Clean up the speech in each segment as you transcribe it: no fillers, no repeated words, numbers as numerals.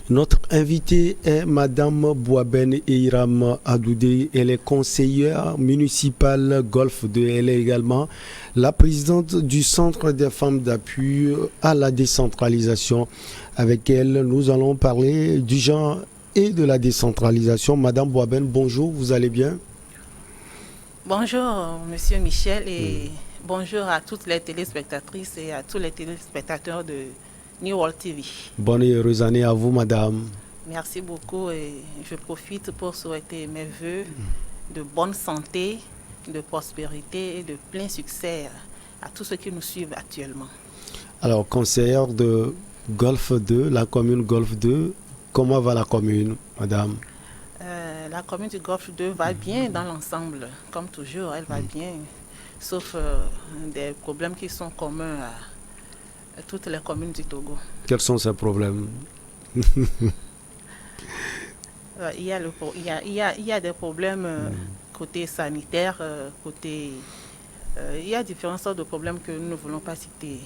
Notre invitée est Madame Bouaben Eiram Adoudé. Elle est conseillère municipale Golfe 2. Elle est également la présidente du Centre des femmes d'appui à la décentralisation. Avec elle, nous allons parler du genre et de la décentralisation. Madame Bouaben, bonjour, vous allez bien? Bonjour, Monsieur Michel, et bonjour à toutes les téléspectatrices et à tous les téléspectateurs de New World TV. Bonne et heureuse année à vous, madame. Merci beaucoup et je profite pour souhaiter mes voeux de bonne santé, de prospérité et de plein succès à tous ceux qui nous suivent actuellement. Alors, conseillère de Golfe 2, la commune Golfe 2, comment va la commune, madame? La commune du Golfe 2 va bien dans l'ensemble, comme toujours, elle va bien, sauf des problèmes qui sont communs à toutes les communes du Togo. Quels sont ces problèmes? Il y a des problèmes côté sanitaire, il y a différentes sortes de problèmes que nous ne voulons pas citer.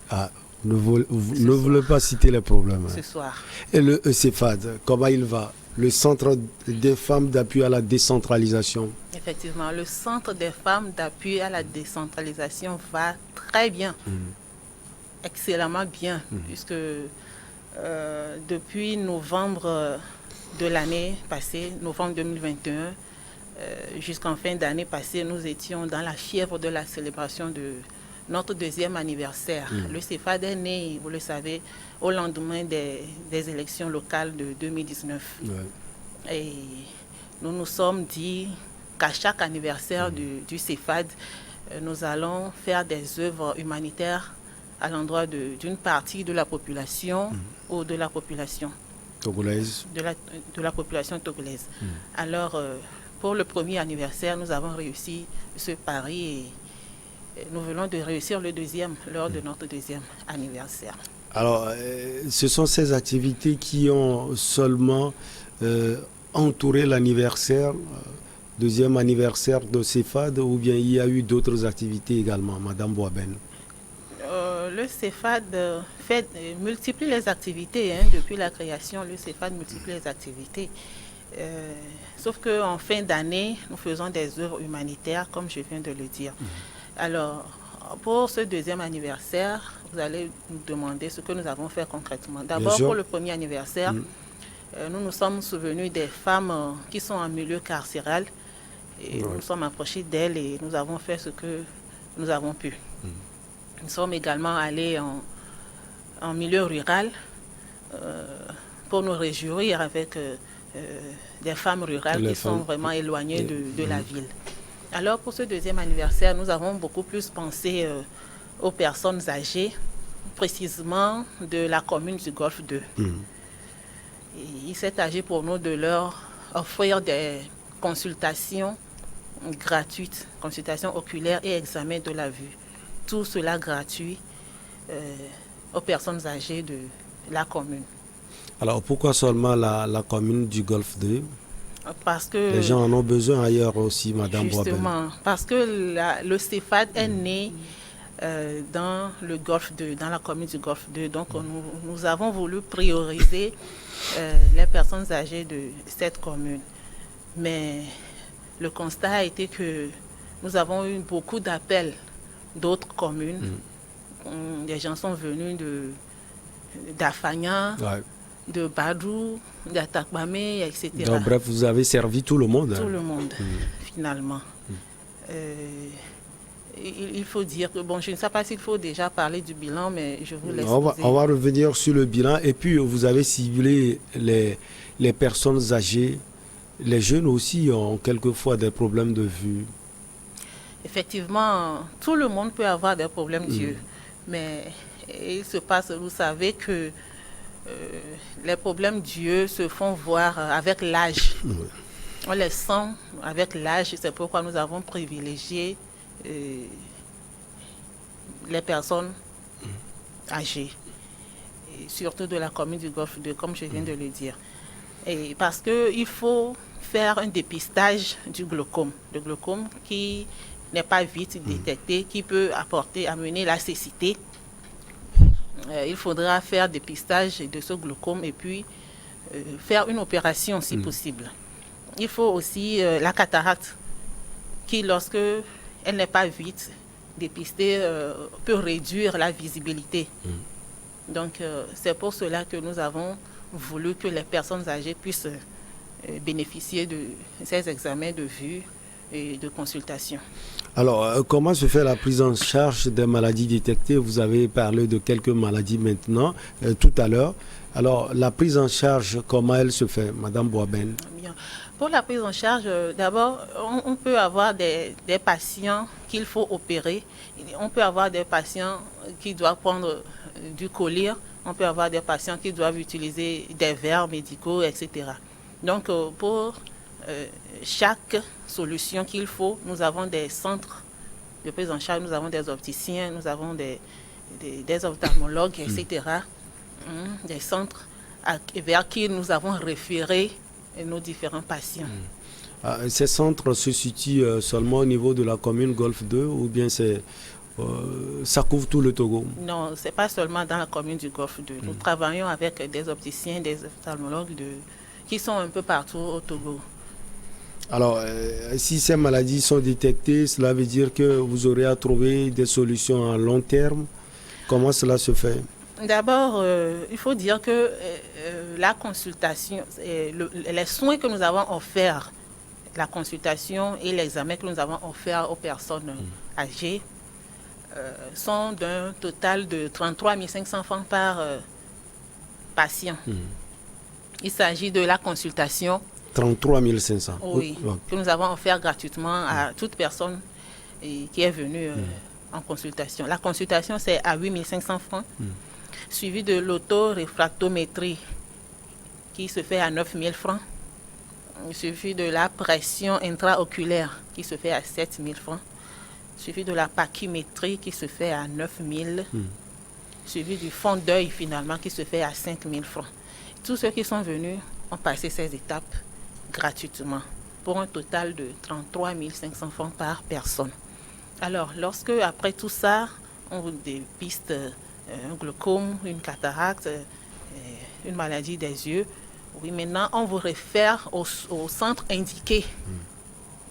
Ah, ne voulez pas citer les problèmes. Ce soir. Et le CEFAD, comment il va? Le Centre des femmes d'appui à la décentralisation. Effectivement, le Centre des femmes d'appui à la décentralisation va très bien, excellemment bien, puisque depuis novembre de l'année passée, novembre 2021, jusqu'en fin d'année passée, nous étions dans la fièvre de la célébration de notre deuxième anniversaire. Le CEFAD est né, vous le savez, au lendemain des élections locales de 2019. Ouais. Et nous nous sommes dit qu'à chaque anniversaire du CEFAD, nous allons faire des œuvres humanitaires à l'endroit d'une partie de la population ou de la population togolaise. De la population togolaise. Alors, pour le premier anniversaire, nous avons réussi ce pari et nous venons de réussir le deuxième lors de notre deuxième anniversaire. Alors, ce sont ces activités qui ont seulement entouré l'anniversaire, deuxième anniversaire de CEFAD, ou bien il y a eu d'autres activités également, Madame Bouaben? Le CEFAD multiplie les activités. Depuis la création, le CEFAD multiplie les activités. Sauf qu'en fin d'année, nous faisons des œuvres humanitaires, comme je viens de le dire. Alors, pour ce deuxième anniversaire, vous allez nous demander ce que nous avons fait concrètement. D'abord, pour le premier anniversaire, nous nous sommes souvenus des femmes qui sont en milieu carcéral. Et nous nous sommes approchés d'elles et nous avons fait ce que nous avons pu. Nous sommes également allés en milieu rural pour nous réjouir avec des femmes rurales qui sont vraiment éloignées de la ville. Alors, pour ce deuxième anniversaire, nous avons beaucoup plus pensé aux personnes âgées, précisément de la commune du Golfe 2. Et il s'est agi pour nous de leur offrir des consultations gratuites, consultations oculaires et examens de la vue. Tout cela gratuit aux personnes âgées de la commune. Alors, pourquoi seulement la commune du Golfe 2? Parce que les gens en ont besoin ailleurs aussi, Madame Bouaben. Justement, parce que le CEFAD est né dans le Golfe 2, dans la commune du Golfe 2. Donc, nous avons voulu prioriser les personnes âgées de cette commune. Mais le constat a été que nous avons eu beaucoup d'appels d'autres communes. Des gens sont venus d'Afagna, de Badou, d'Atakbame, etc. Donc, bref, vous avez servi tout le monde. Tout le monde, finalement. Il faut dire que, bon, je ne sais pas s'il faut déjà parler du bilan, mais je vous laisse. On va revenir sur le bilan. Et puis, vous avez ciblé les personnes âgées. Les jeunes aussi ont quelquefois des problèmes de vue. Effectivement, tout le monde peut avoir des problèmes d'yeux. Mais il se passe, vous savez que les problèmes d'yeux se font voir avec l'âge. On les sent avec l'âge, c'est pourquoi nous avons privilégié les personnes âgées, et surtout de la commune du Golfe 2, comme je viens de le dire. Et parce qu'il faut faire un dépistage du glaucome. Le glaucome qui n'est pas vite détecté, qui peut amener la cécité. Il faudra faire dépistage de ce glaucome et puis faire une opération si possible. Il faut aussi la cataracte qui, lorsque elle n'est pas vite dépistée, peut réduire la visibilité. Donc, c'est pour cela que nous avons voulu que les personnes âgées puissent bénéficier de ces examens de vue et de consultation. Alors, comment se fait la prise en charge des maladies détectées? Vous avez parlé de quelques maladies maintenant, tout à l'heure. Alors, la prise en charge, comment elle se fait, Madame Boisben? Bien. Pour la prise en charge, d'abord, on peut avoir des patients qu'il faut opérer. On peut avoir des patients qui doivent prendre du collyre. On peut avoir des patients qui doivent utiliser des verres médicaux, etc. Donc, pour chaque solution qu'il faut, nous avons des centres de prise en charge, nous avons des opticiens, nous avons des ophtalmologues, etc. Des centres vers qui nous avons référé nos différents patients. Ces centres se situent seulement au niveau de la commune Golfe 2 ou bien ça couvre tout le Togo? Non, ce n'est pas seulement dans la commune du Golfe 2. Nous travaillons avec des opticiens, des ophtalmologues qui sont un peu partout au Togo. Alors, si ces maladies sont détectées, cela veut dire que vous aurez à trouver des solutions à long terme. Comment cela se fait? D'abord, il faut dire que la consultation, les soins que nous avons offerts, la consultation et l'examen que nous avons offerts aux personnes âgées sont d'un total de 33 500 francs par patient. Il s'agit de la consultation. 33 500. Oui, que nous avons offert gratuitement à toute personne qui est venue en consultation. La consultation, c'est à 8 500 francs, suivi de l'autoréfractométrie qui se fait à 9 000 francs, suivi de la pression intraoculaire qui se fait à 7 000 francs, suivi de la pachymétrie qui se fait à 9 000, suivi du fond d'œil finalement qui se fait à 5 000 francs. Tous ceux qui sont venus ont passé ces étapes gratuitement pour un total de 33 500 francs par personne. Alors, lorsque après tout ça, on vous dépiste un glaucome, une cataracte, une maladie des yeux, oui, maintenant on vous réfère au centre indiqué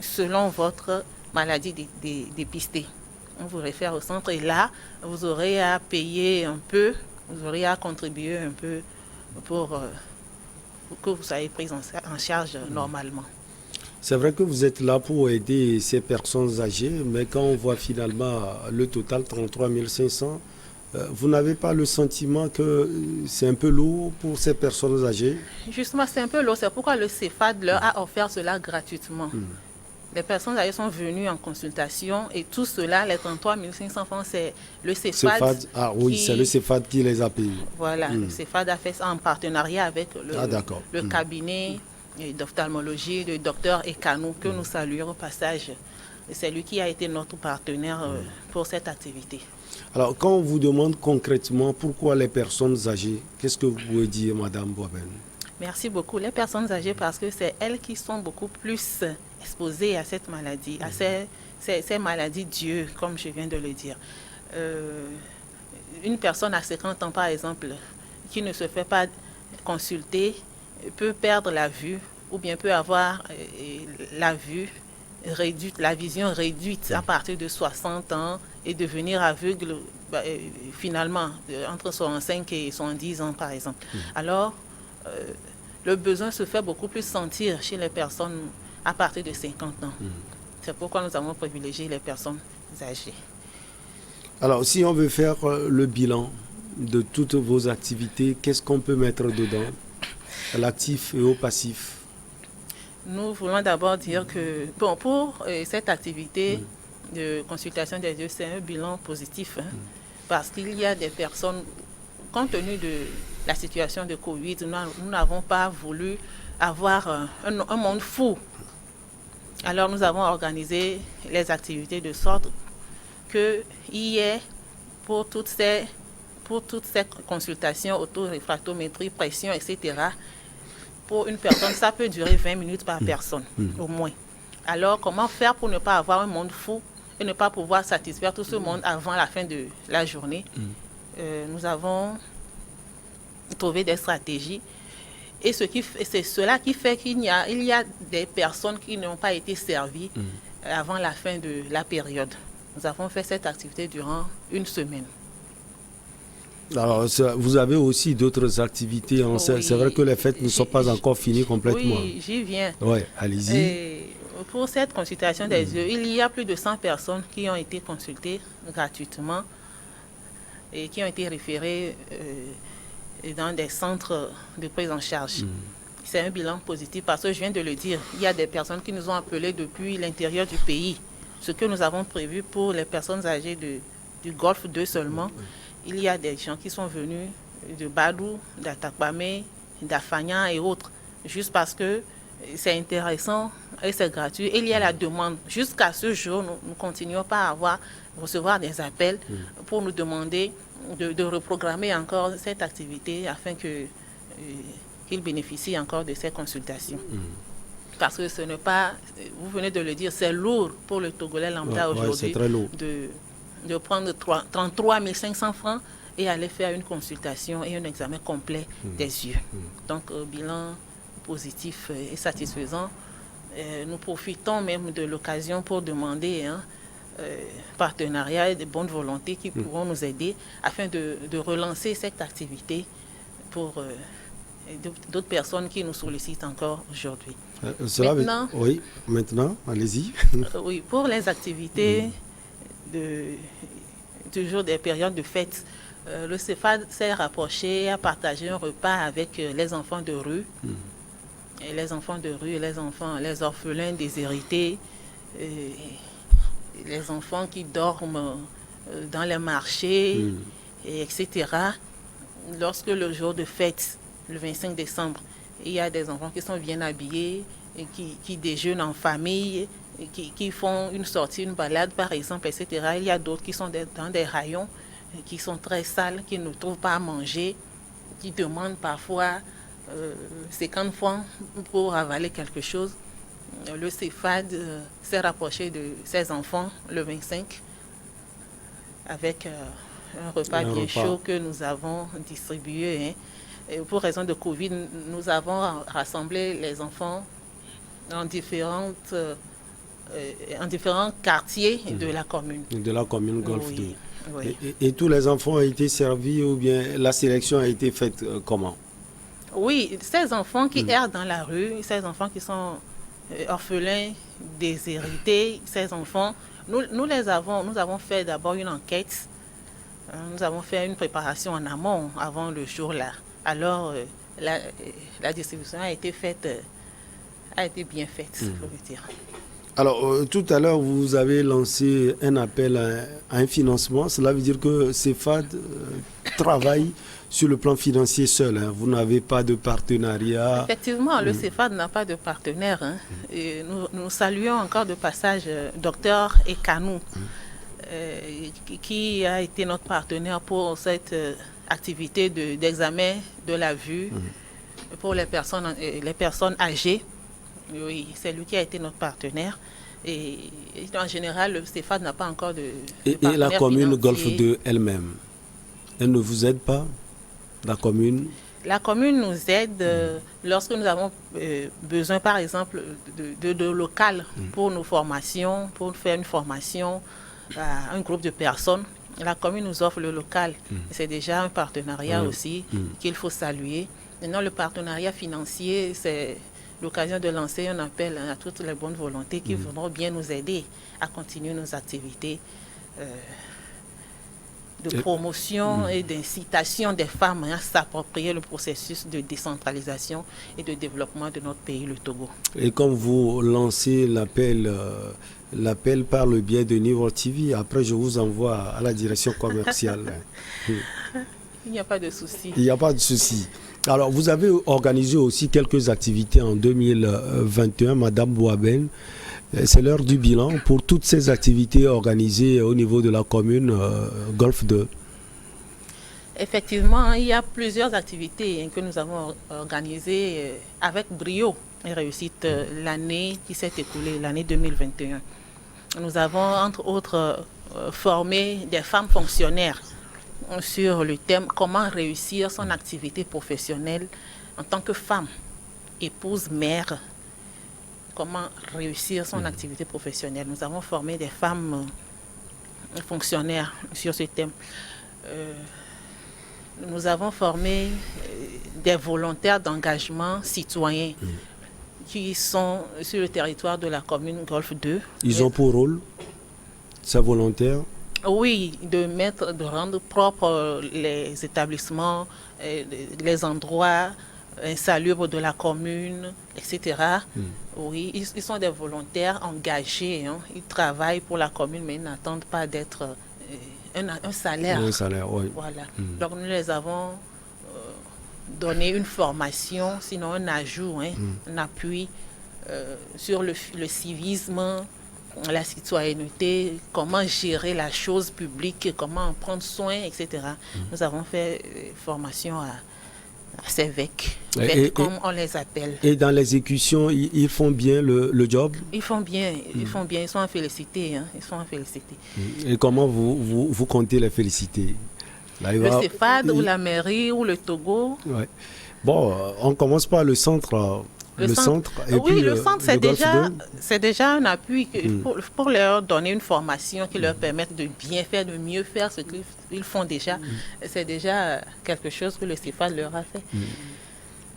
selon votre maladie dépistée. On vous réfère au centre et là, vous aurez à payer un peu, vous aurez à contribuer un peu pour que vous soyez pris en charge normalement. C'est vrai que vous êtes là pour aider ces personnes âgées, mais quand on voit finalement le total 33 500, vous n'avez pas le sentiment que c'est un peu lourd pour ces personnes âgées? Justement, c'est un peu lourd. C'est pourquoi le CEFAD leur a offert cela gratuitement. Les personnes âgées sont venues en consultation et tout cela, les 33 500 francs, c'est le CEFAD. Ah oui, c'est le CEFAD qui les a payés. Voilà, le CEFAD a fait ça en partenariat avec le cabinet d'ophtalmologie du docteur Ekanou, que nous saluons au passage. C'est lui qui a été notre partenaire pour cette activité. Alors, quand on vous demande concrètement pourquoi les personnes âgées, qu'est-ce que vous pouvez dire, Madame Boisben? Merci beaucoup. Les personnes âgées, parce que c'est elles qui sont beaucoup plus exposées à cette maladie, à ces maladies d'yeux, comme je viens de le dire. Une personne à 50 ans, par exemple, qui ne se fait pas consulter, peut perdre la vue ou bien peut avoir la vue réduite, la vision réduite à partir de 60 ans et devenir aveugle finalement entre 65 et 70 ans, par exemple. Alors, le besoin se fait beaucoup plus sentir chez les personnes à partir de 50 ans. C'est pourquoi nous avons privilégié les personnes âgées. Alors, si on veut faire le bilan de toutes vos activités, qu'est-ce qu'on peut mettre dedans, à l'actif et au passif? Nous voulons d'abord dire que, bon, pour cette activité de consultation des yeux, c'est un bilan positif, parce qu'il y a des personnes, compte tenu de la situation de Covid, nous n'avons pas voulu avoir un monde fou. Alors nous avons organisé les activités de sorte qu'il y ait pour toutes ces consultations, autoréfractométrie, pression, etc., pour une personne, ça peut durer 20 minutes par personne, au moins. Alors, comment faire pour ne pas avoir un monde fou et ne pas pouvoir satisfaire tout ce monde avant la fin de la journée? Nous avons trouvé des stratégies Et c'est cela qui fait qu'il y a des personnes qui n'ont pas été servies avant la fin de la période. Nous avons fait cette activité durant une semaine. Alors, vous avez aussi d'autres activités. Oui, c'est vrai que les fêtes ne sont pas encore finies complètement. Oui, j'y viens. Oui, allez-y. Et pour cette consultation des yeux, il y a plus de 100 personnes qui ont été consultées gratuitement et qui ont été référées dans des centres de prise en charge. C'est un bilan positif parce que je viens de le dire, il y a des personnes qui nous ont appelés depuis l'intérieur du pays. Ce que nous avons prévu pour les personnes âgées du Golfe 2 seulement, il y a des gens qui sont venus de Badou, d'Atakpamé, d'Afagnan et autres, juste parce que c'est intéressant et c'est gratuit. Et il y a la demande. Jusqu'à ce jour, nous ne continuons pas à recevoir des appels pour nous demander de reprogrammer encore cette activité afin qu'ils bénéficient encore de ces consultations. Parce que ce n'est pas, vous venez de le dire, c'est lourd pour le Togolais lambda aujourd'hui c'est très lourd. De prendre 33 500 francs et aller faire une consultation et un examen complet des yeux. Donc, bilan positif et satisfaisant. Nous profitons même de l'occasion pour demander partenariat et de bonne volonté qui pourront nous aider afin de relancer cette activité pour d'autres personnes qui nous sollicitent encore aujourd'hui. Maintenant, allez-y. Oui, pour les activités toujours des périodes de fête, le CEFAD s'est rapproché, a partagé un repas avec les enfants de rue, et les enfants de rue, les orphelins déshérités, les enfants qui dorment dans les marchés, etc. Lorsque le jour de fête, le 25 décembre, il y a des enfants qui sont bien habillés, et qui déjeunent en famille, qui font une sortie, une balade par exemple, etc. Il y a d'autres qui sont dans des rayons qui sont très sales, qui ne trouvent pas à manger, qui demandent parfois 50 francs pour avaler quelque chose. Le CEFAD s'est rapproché de ces enfants le 25 avec un repas bien chaud que nous avons distribué. Et pour raison de Covid, nous avons rassemblé les enfants en différents quartiers de la commune. De la commune Golfe 2. Oui. Et tous les enfants ont été servis ou bien la sélection a été faite comment? Oui, ces enfants qui errent dans la rue, ces enfants qui sont orphelins, déshérités, ces enfants, nous avons fait d'abord une enquête. Nous avons fait une préparation en amont avant le jour-là. Alors, la distribution a été bien faite, je peux dire. Alors, tout à l'heure, vous avez lancé un appel à un financement. Cela veut dire que CEFAD travaille sur le plan financier seul. Vous n'avez pas de partenariat. Effectivement, le CEFAD n'a pas de partenaire. Et nous saluons encore de passage Dr Ekanou, qui a été notre partenaire pour cette activité d'examen de la vue pour les personnes âgées. Oui, c'est lui qui a été notre partenaire. Et en général, le CEFAD n'a pas encore de partenaire. Et la commune financier. Golfe 2 elle-même, elle ne vous aide pas, la commune? La commune nous aide lorsque nous avons besoin, par exemple, de local pour nos formations, pour faire une formation à un groupe de personnes. La commune nous offre le local. C'est déjà un partenariat aussi qu'il faut saluer. Maintenant, le partenariat financier, c'est l'occasion de lancer un appel à toutes les bonnes volontés qui voudront bien nous aider à continuer nos activités de promotion et d'incitation des femmes à s'approprier le processus de décentralisation et de développement de notre pays, le Togo. Et comme vous lancez l'appel par le biais de Niveau TV, après je vous envoie à la direction commerciale. Il n'y a pas de souci. Il n'y a pas de souci. Alors, vous avez organisé aussi quelques activités en 2021, Madame Bouaben. C'est l'heure du bilan pour toutes ces activités organisées au niveau de la commune Golfe 2. Effectivement, il y a plusieurs activités que nous avons organisées avec brio et réussite l'année qui s'est écoulée, l'année 2021. Nous avons, entre autres, formé des femmes fonctionnaires sur le thème « Comment réussir son activité professionnelle en tant que femme, épouse, mère, comment réussir son activité professionnelle. Nous avons formé des femmes fonctionnaires sur ce thème. Nous avons formé des volontaires d'engagement citoyen qui sont sur le territoire de la commune Golfe 2. Ils ont pour rôle, ces volontaires? Oui, de rendre propres les établissements, les endroits insalubres de la commune, etc. Oui, ils sont des volontaires engagés. Hein. Ils travaillent pour la commune, mais ils n'attendent pas d'être un salaire. Un salaire, oui. Voilà. Donc nous les avons donné une formation, sinon un ajout, un appui sur le civisme, la citoyenneté, comment gérer la chose publique, comment en prendre soin, etc. Nous avons fait formation à ces VEC, comme on les appelle. Et dans l'exécution, ils font bien le job? Ils font bien, ils sont à féliciter. Hein, ils sont à féliciter. Et comment vous comptez les féliciter? Là, le CEFAD ou la mairie ou le Togo. Ouais. Bon, on commence par le centre. Le centre, et oui, puis le centre, c'est déjà un appui pour leur donner une formation qui leur permette de bien faire, de mieux faire ce qu'ils font déjà. C'est déjà quelque chose que le CEFAD leur a fait.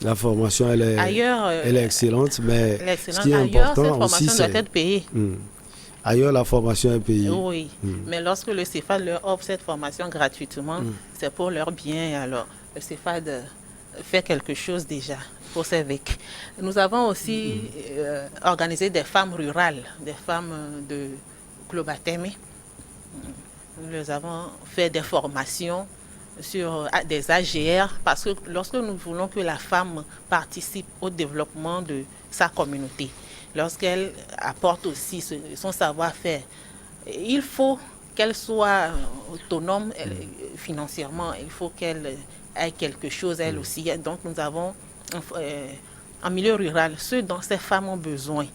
La formation, elle est excellente, mais ce qui est ailleurs, important cette formation aussi, doit être payée. Ailleurs, la formation est payée. Oui, mais lorsque le CEFAD leur offre cette formation gratuitement, c'est pour leur bien. Alors, le CEFAD fait quelque chose déjà pour ces VEC. Nous avons aussi organisé des femmes rurales, des femmes de Globateme. Nous les avons fait des formations sur des AGR parce que lorsque nous voulons que la femme participe au développement de sa communauté, lorsqu'elle apporte aussi son savoir-faire, il faut qu'elle soit autonome financièrement, il faut qu'elle ait quelque chose elle aussi. Donc nous avons en milieu rural ce dont ces femmes ont besoin,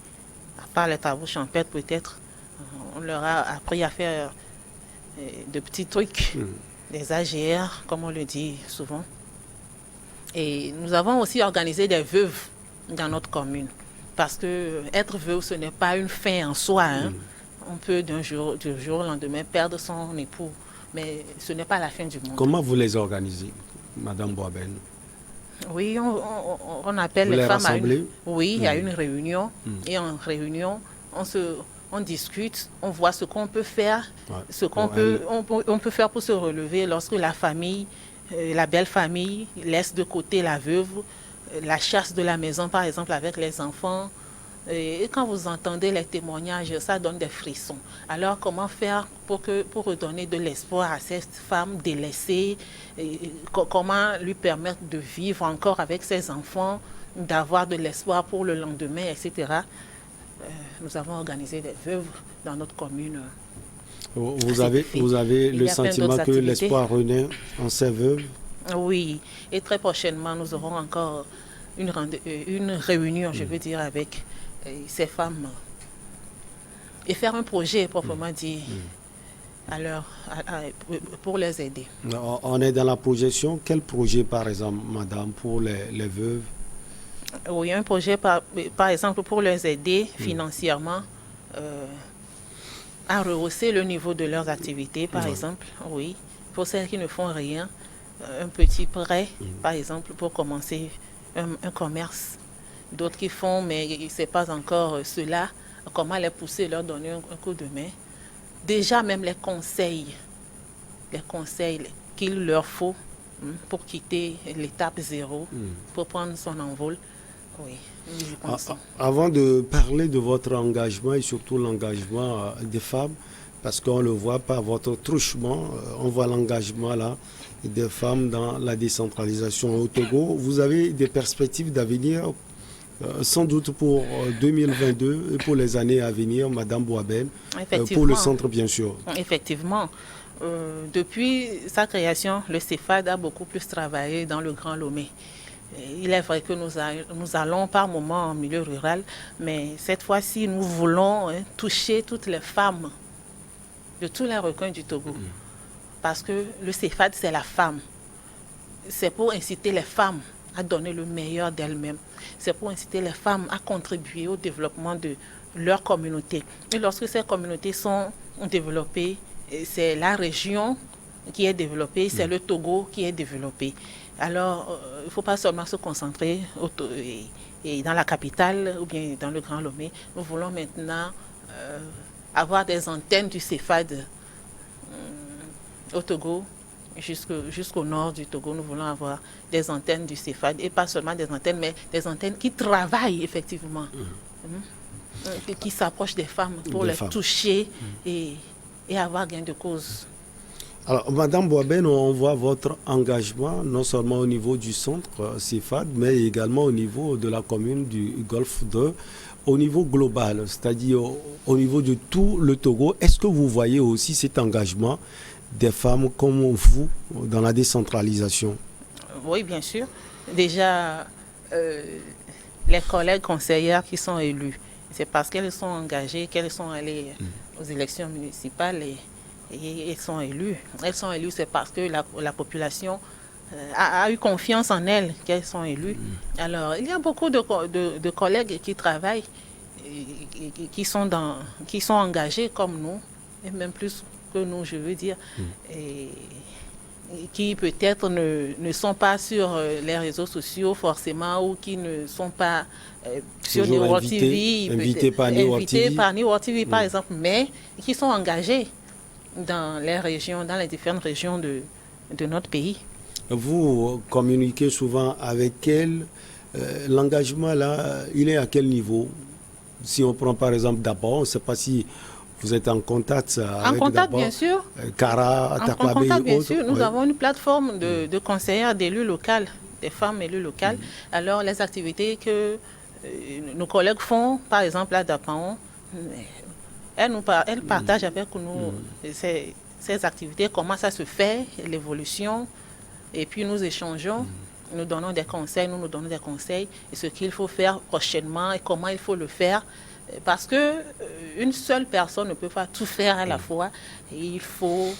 à part les travaux champêtres peut-être, on leur a appris à faire de petits trucs, des AGR comme on le dit souvent. Et nous avons aussi organisé des veuves dans notre commune parce que être veuve ce n'est pas une fin en soi. Hein. On peut du jour au lendemain perdre son époux, mais ce n'est pas la fin du monde. Comment vous les organisez, Madame Boaben? Oui, on appelle vous les femmes à une réunion. Et en réunion, on discute, on voit ce qu'on peut faire, ce qu'on on peut faire pour se relever lorsque la famille, la belle famille, laisse de côté la veuve, la chasse de la maison, par exemple, avec les enfants. Et quand vous entendez les témoignages, ça donne des frissons. Alors, comment faire pour redonner de l'espoir à cette femme délaissée? Comment lui permettre de vivre encore avec ses enfants, d'avoir de l'espoir pour le lendemain, etc. Nous avons organisé des veuves dans notre commune. Vous avez le sentiment que l'espoir renaît en ces veuves? Oui, et très prochainement, nous aurons encore une réunion, je veux dire, avec ces femmes et faire un projet proprement dit pour les aider. On est dans la projection. Quel projet, par exemple, madame, pour les veuves? Oui, un projet, par exemple, pour les aider financièrement à rehausser le niveau de leurs activités, par exemple. Oui, pour celles qui ne font rien, un petit prêt, par exemple, pour commencer un commerce. D'autres qui font, mais ce n'est pas encore cela. Comment les pousser, leur donner un coup de main. Déjà, même les conseils qu'il leur faut pour quitter l'étape zéro, pour prendre son envol. Oui, nous y pensons. Avant de parler de votre engagement et surtout l'engagement des femmes, parce qu'on le voit par votre truchement, on voit l'engagement là des femmes dans la décentralisation au Togo. Vous avez des perspectives d'avenir sans doute pour 2022 et pour les années à venir, Madame Boaben, pour le centre bien sûr. Effectivement. Depuis sa création, le CEFAD a beaucoup plus travaillé dans le Grand Lomé. Il est vrai que nous allons par moments en milieu rural, mais cette fois-ci, nous voulons toucher toutes les femmes de tous les recoins du Togo. Parce que le CEFAD, c'est la femme. C'est pour inciter les femmes à donner le meilleur d'elles-mêmes. C'est pour inciter les femmes à contribuer au développement de leur communauté. Et lorsque ces communautés sont développées, c'est la région qui est développée, c'est le Togo qui est développé. Alors, il ne faut pas seulement se concentrer et dans la capitale ou bien dans le Grand Lomé. Nous voulons maintenant avoir des antennes du CEFAD au Togo, jusqu'au nord du Togo. Nous voulons avoir des antennes du CEFAD, et pas seulement des antennes, mais des antennes qui travaillent effectivement, qui s'approchent des femmes pour les toucher et avoir gain de cause. Alors, Madame Boaben, on voit votre engagement non seulement au niveau du centre CEFAD, mais également au niveau de la commune du Golfe 2, au niveau global, c'est-à-dire au niveau de tout le Togo. Est-ce que vous voyez aussi cet engagement des femmes comme vous dans la décentralisation? Oui, bien sûr. Déjà, les collègues conseillères qui sont élues, c'est parce qu'elles sont engagées qu'elles sont allées aux élections municipales et elles sont élues. Elles sont élues, c'est parce que la population a eu confiance en elles qu'elles sont élues. Alors, il y a beaucoup de collègues qui travaillent, qui sont engagés comme nous, et même plus que nous, je veux dire, et qui peut-être ne sont pas sur les réseaux sociaux forcément, ou qui ne sont pas sur New World TV, invités par New World TV, par exemple, mais qui sont engagés dans les régions, dans les différentes régions de notre pays. Vous communiquez souvent avec elles. L'engagement là, il est à quel niveau? Si on prend par exemple d'abord, on ne sait pas si vous êtes en contact avec En contact, bien sûr. Kara, Takwabé en contact, bien et autres. sûr. Nous avons une plateforme de conseillères d'élus locaux, des femmes élues locales. Alors, les activités que nos collègues font, par exemple à Dapaon, elles partagent avec nous ces activités, comment ça se fait, l'évolution, et puis nous échangeons. Nous donnons des conseils, nous donnons des conseils, et ce qu'il faut faire prochainement et comment il faut le faire. Parce que une seule personne ne peut pas tout faire à la fois. Et il faut,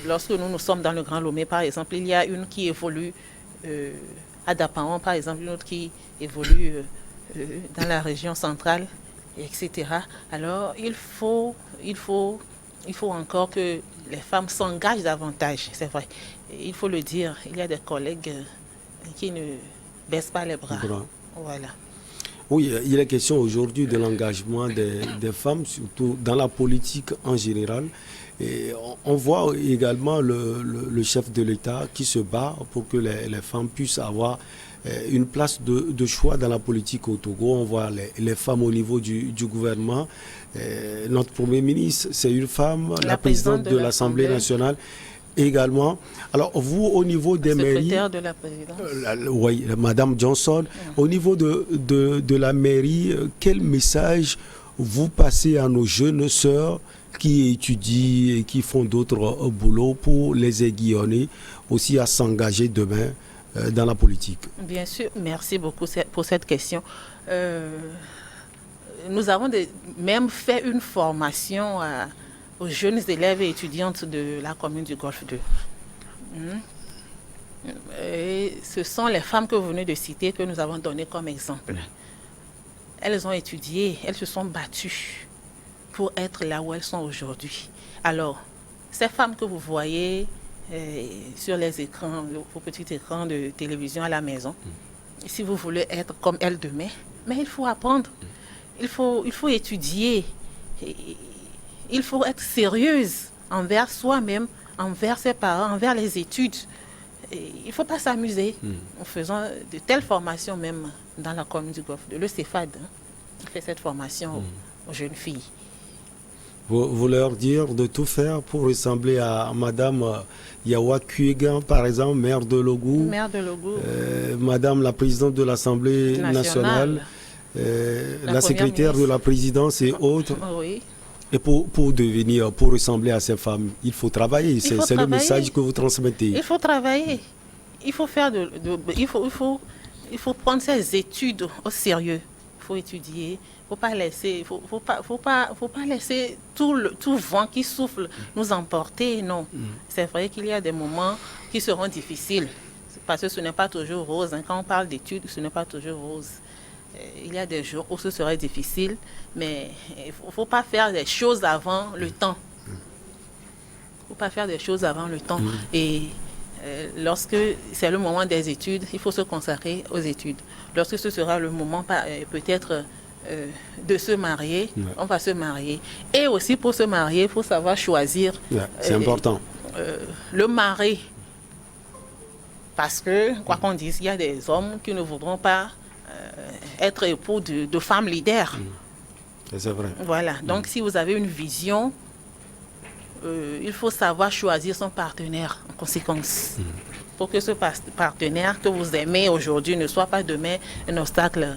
lorsque nous sommes dans le Grand Lomé, par exemple, il y a une qui évolue à Dapaon, par exemple, une autre qui évolue dans la région centrale, etc. Alors, il faut encore que les femmes s'engagent davantage, c'est vrai. Il faut le dire, il y a des collègues qui ne baissent pas les bras. Voilà. Oui, il est question aujourd'hui de l'engagement des femmes, surtout dans la politique en général. Et on voit également le chef de l'État qui se bat pour que les femmes puissent avoir une place de choix dans la politique au Togo. On voit les femmes au niveau du gouvernement. Notre Premier ministre, c'est une femme, la présidente de l'Assemblée nationale également. Alors, vous, au niveau des mairies... Secrétaire de la présidence. Oui, Madame Johnson. Au niveau de la mairie, quel message vous passez à nos jeunes sœurs qui étudient et qui font d'autres boulots pour les aiguillonner aussi à s'engager demain dans la politique? Bien sûr, merci beaucoup pour cette question. Nous avons même fait une formation aux jeunes élèves et étudiantes de la commune du Golfe 2. Et ce sont les femmes que vous venez de citer que nous avons données comme exemple. Elles ont étudié, elles se sont battues pour être là où elles sont aujourd'hui. Alors, ces femmes que vous voyez sur les écrans, vos petits écrans de télévision à la maison, si vous voulez être comme elles demain, mais il faut apprendre, il faut étudier, il faut être sérieuse envers soi-même, envers ses parents, envers les études. Et il ne faut pas s'amuser en faisant de telles formations même dans la commune du Golfe. Le CEFAD fait cette formation aux jeunes filles. Vous leur dire de tout faire pour ressembler à Madame Yawa Kuegan, par exemple, maire de Logou. Maire de Logou. Madame la présidente de l'Assemblée nationale, la secrétaire de la présidence et autres. Oui. Et pour ressembler à ces femmes, il faut travailler. C'est le message que vous transmettez. Il faut travailler. Il faut faire il faut prendre ses études au sérieux. Il faut étudier. Faut pas laisser tout vent qui souffle nous emporter. Non. C'est vrai qu'il y a des moments qui seront difficiles. parce que ce n'est pas toujours rose. Hein. Quand on parle d'études, ce n'est pas toujours rose. Il y a des jours où ce serait difficile, mais il ne faut pas faire des choses avant le temps. Il ne faut pas faire des choses avant le temps. Et lorsque c'est le moment des études, il faut se consacrer aux études. Lorsque ce sera le moment peut-être de se marier, on va se marier. Et aussi pour se marier, il faut savoir choisir. C'est important. Le mari. Parce que, quoi qu'on dise, il y a des hommes qui ne voudront pas être époux de femmes leaders. C'est vrai. Voilà. Donc, si vous avez une vision, il faut savoir choisir son partenaire en conséquence. Pour que ce partenaire que vous aimez aujourd'hui ne soit pas demain un obstacle.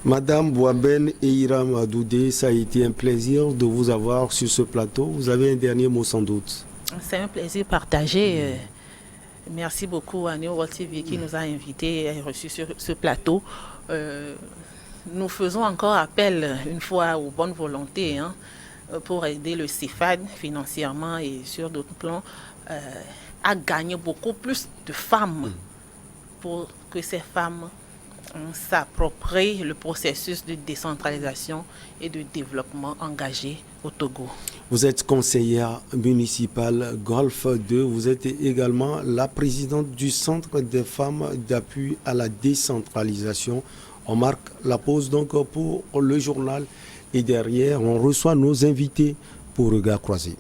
Madame Bouaben Eiram Adoudé, ça a été un plaisir de vous avoir sur ce plateau. Vous avez un dernier mot sans doute. C'est un plaisir partagé. Merci beaucoup à New World TV qui nous a invités et reçus sur ce plateau. Nous faisons encore appel une fois aux bonnes volontés pour aider le CEFAD financièrement et sur d'autres plans à gagner beaucoup plus de femmes pour que ces femmes s'approprient le processus de décentralisation et de développement engagé au Togo. Vous êtes conseillère municipale Golfe 2. Vous êtes également la présidente du Centre des femmes d'appui à la décentralisation. On marque la pause donc pour le journal et derrière on reçoit nos invités pour Regard Croisé.